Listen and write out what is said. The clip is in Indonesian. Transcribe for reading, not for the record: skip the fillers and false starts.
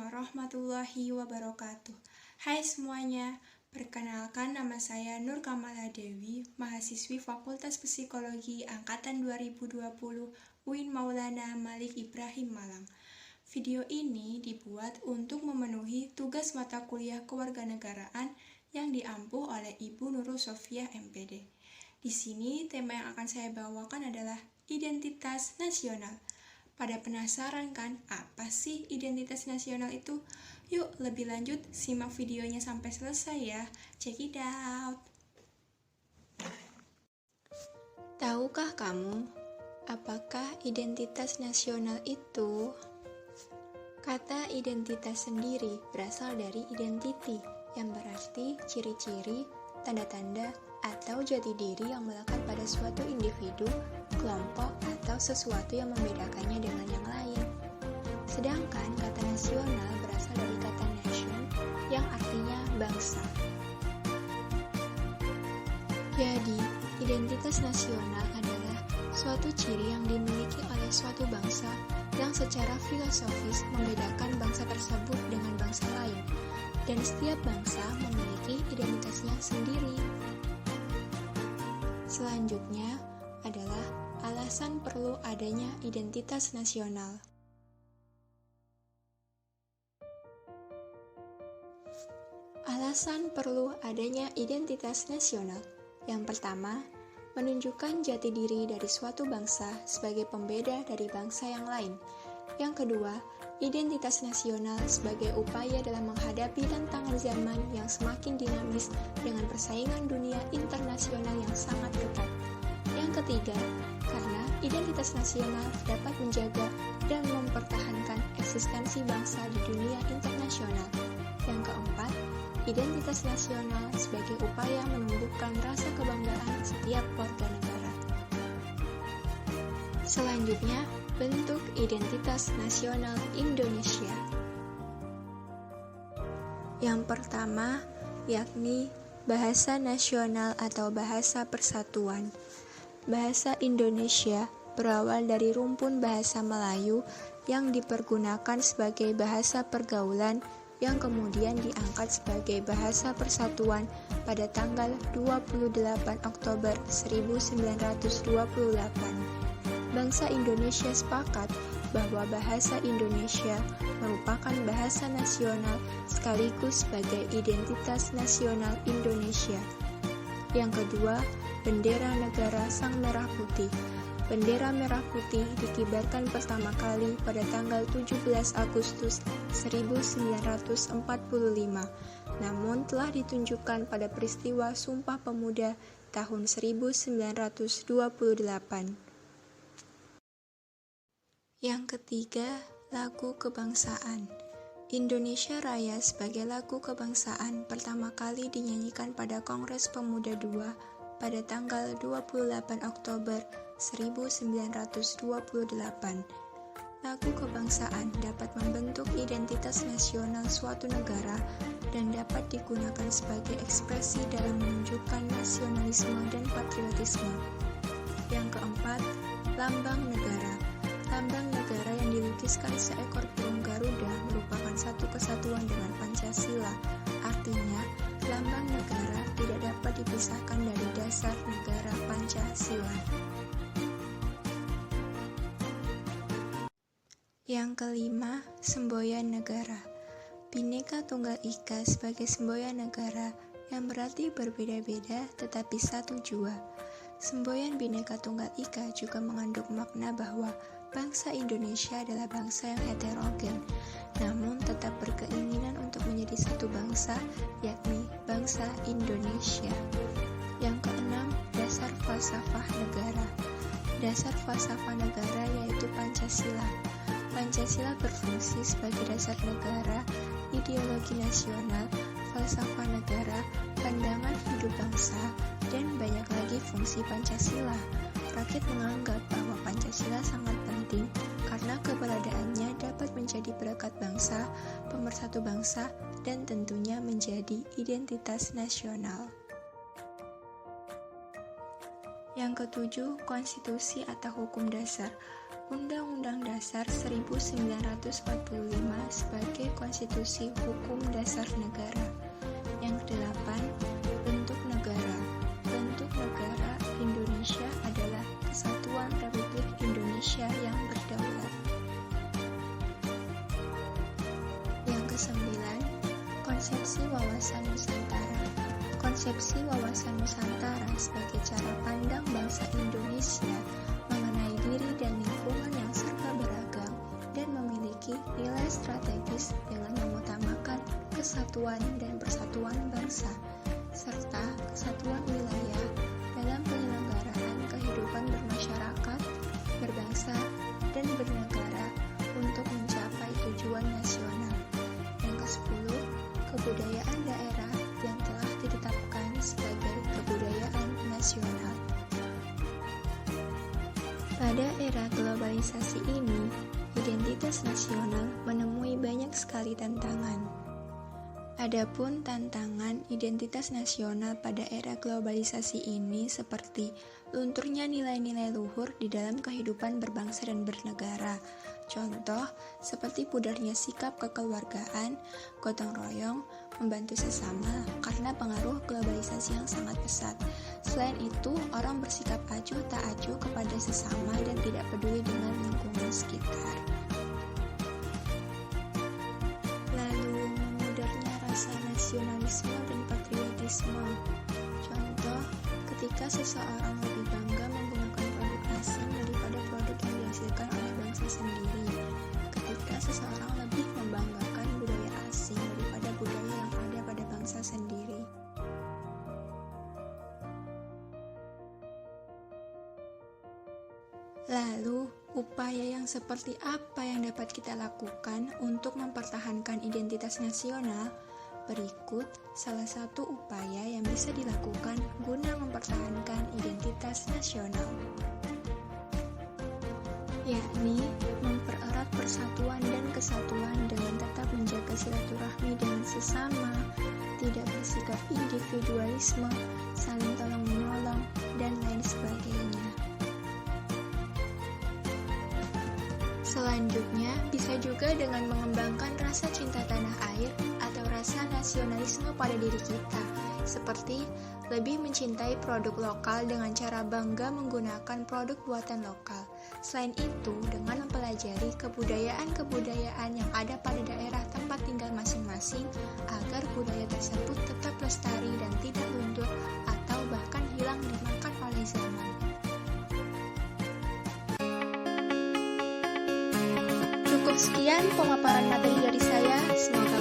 warahmatullahi wabarakatuh. Hai semuanya, perkenalkan nama saya Nur Kamala Dewi, mahasiswi Fakultas Psikologi Angkatan 2020 UIN Maulana Malik Ibrahim Malang. Video ini dibuat untuk memenuhi tugas mata kuliah kewarganegaraan yang diampuh oleh Ibu Nurul Sofia MPD. Di sini tema yang akan saya bawakan adalah identitas nasional. Pada penasaran kan, apa sih identitas nasional itu? Yuk lebih lanjut, simak videonya sampai selesai ya. Check it out. Tahukah kamu, apakah identitas nasional itu? Kata identitas sendiri berasal dari identity, yang berarti ciri-ciri, tanda-tanda, atau jati diri yang melekat pada suatu individu, kelompok, atau sesuatu yang membedakannya dengan yang lain. Sedangkan kata nasional berasal dari kata nation yang artinya bangsa. Jadi, identitas nasional adalah suatu ciri yang dimiliki oleh suatu bangsa yang secara filosofis membedakan bangsa tersebut dengan bangsa lain, dan setiap bangsa memiliki identitasnya sendiri. Selanjutnya adalah alasan perlu adanya identitas nasional. Alasan perlu adanya identitas nasional. Yang pertama, menunjukkan jati diri dari suatu bangsa sebagai pembeda dari bangsa yang lain. Yang kedua, identitas nasional sebagai upaya dalam menghadapi tantangan zaman yang semakin dinamis dengan persaingan dunia internasional yang sangat ketat. Yang ketiga, karena identitas nasional dapat menjaga dan mempertahankan eksistensi bangsa di dunia internasional. Yang keempat, identitas nasional sebagai upaya menumbuhkan rasa kebanggaan setiap warga negara. Selanjutnya, bentuk identitas nasional Indonesia. Yang pertama, yakni bahasa nasional atau bahasa persatuan. Bahasa Indonesia berawal dari rumpun bahasa Melayu yang dipergunakan sebagai bahasa pergaulan yang kemudian diangkat sebagai bahasa persatuan pada tanggal 28 Oktober 1928. Bangsa Indonesia sepakat bahwa bahasa Indonesia merupakan bahasa nasional sekaligus sebagai identitas nasional Indonesia. Yang kedua, bendera negara Sang Merah Putih. Bendera merah putih dikibarkan pertama kali pada tanggal 17 Agustus 1945, namun telah ditunjukkan pada peristiwa Sumpah Pemuda tahun 1928. Yang ketiga, lagu kebangsaan. Indonesia Raya sebagai lagu kebangsaan pertama kali dinyanyikan pada Kongres Pemuda II pada tanggal 28 Oktober 1928. Lagu kebangsaan dapat membentuk identitas nasional suatu negara dan dapat digunakan sebagai ekspresi dalam menunjukkan nasionalisme dan patriotisme. Yang keempat, lambang negara. Lambang negara yang dilukiskan seekor burung Garuda merupakan satu kesatuan dengan Pancasila. Artinya, lambang negara tidak dapat dipisahkan dari dasar negara Pancasila. Yang kelima, semboyan negara. Bhinneka Tunggal Ika sebagai semboyan negara yang berarti berbeda-beda tetapi satu jua. Semboyan Bhinneka Tunggal Ika juga mengandung makna bahwa bangsa Indonesia adalah bangsa yang heterogen, namun tetap berkeinginan untuk menjadi satu bangsa, yakni bangsa Indonesia. Yang keenam, dasar falsafah negara. Dasar falsafah negara yaitu Pancasila. Pancasila berfungsi sebagai dasar negara, ideologi nasional, falsafah negara, pandangan hidup bangsa, dan banyak lagi fungsi Pancasila. Rakyat menganggap bahwa Pancasila sangat penting karena keberadaannya dapat menjadi perekat bangsa, pemersatu bangsa, dan tentunya menjadi identitas nasional. Yang ketujuh, konstitusi atau hukum dasar. Undang-Undang Dasar 1945 sebagai konstitusi hukum dasar negara. Yang kedelapan, bentuk negara. Bentuk negara Indonesia adalah Kesatuan Republik Indonesia yang berdaulat. Yang kesembilan, konsepsi wawasan Nusantara. Konsepsi wawasan Nusantara sebagai cara pandang bangsa Indonesia mengenai diri dan lingkungan yang serba beragam dan memiliki nilai strategis dengan mengutamakan kesatuan dan persatuan bangsa, serta kesatuan wilayah dalam penyelenggaraan kehidupan bermasyarakat, berbangsa, dan bernegara untuk mencapai tujuan nasional. Yang ke-10, kebudayaan daerah yang telah ditetapkan sebagai kebudayaan nasional. Pada era globalisasi ini, identitas nasional menemui banyak sekali tantangan. Adapun tantangan identitas nasional pada era globalisasi ini seperti lunturnya nilai-nilai luhur di dalam kehidupan berbangsa dan bernegara. Contoh, seperti pudarnya sikap kekeluargaan, gotong royong, membantu sesama karena pengaruh globalisasi yang sangat pesat. Selain itu, orang bersikap acuh tak acuh kepada sesama dan tidak peduli dengan lingkungan sekitar. Lalu, memudahnya rasa nasionalisme dan patriotisme. Contoh, ketika seseorang lebih bangga menggunakan produk asing daripada produk yang dihasilkan oleh bangsa sendiri. Ketika seseorang lebih membanggakan budaya asing daripada budaya yang ada pada bangsa sendiri. Lalu, upaya yang seperti apa yang dapat kita lakukan untuk mempertahankan identitas nasional? Berikut salah satu upaya yang bisa dilakukan guna mempertahankan identitas nasional, yakni mempererat persatuan dan kesatuan dengan tetap menjaga silaturahmi dengan sesama, tidak bersikap individualisme, saling tolong-menolong, dan lain sebagainya. Selanjutnya, bisa juga dengan mengembangkan rasa cinta tanah air atau rasa nasionalisme pada diri kita, seperti lebih mencintai produk lokal dengan cara bangga menggunakan produk buatan lokal. Selain itu, dengan mempelajari kebudayaan-kebudayaan yang ada pada daerah tempat tinggal masing-masing agar budaya tersebut tetap lestari dan tidak luntur atau bahkan hilang dimakan oleh zaman. Cukup sekian pemaparan materi dari saya. Semoga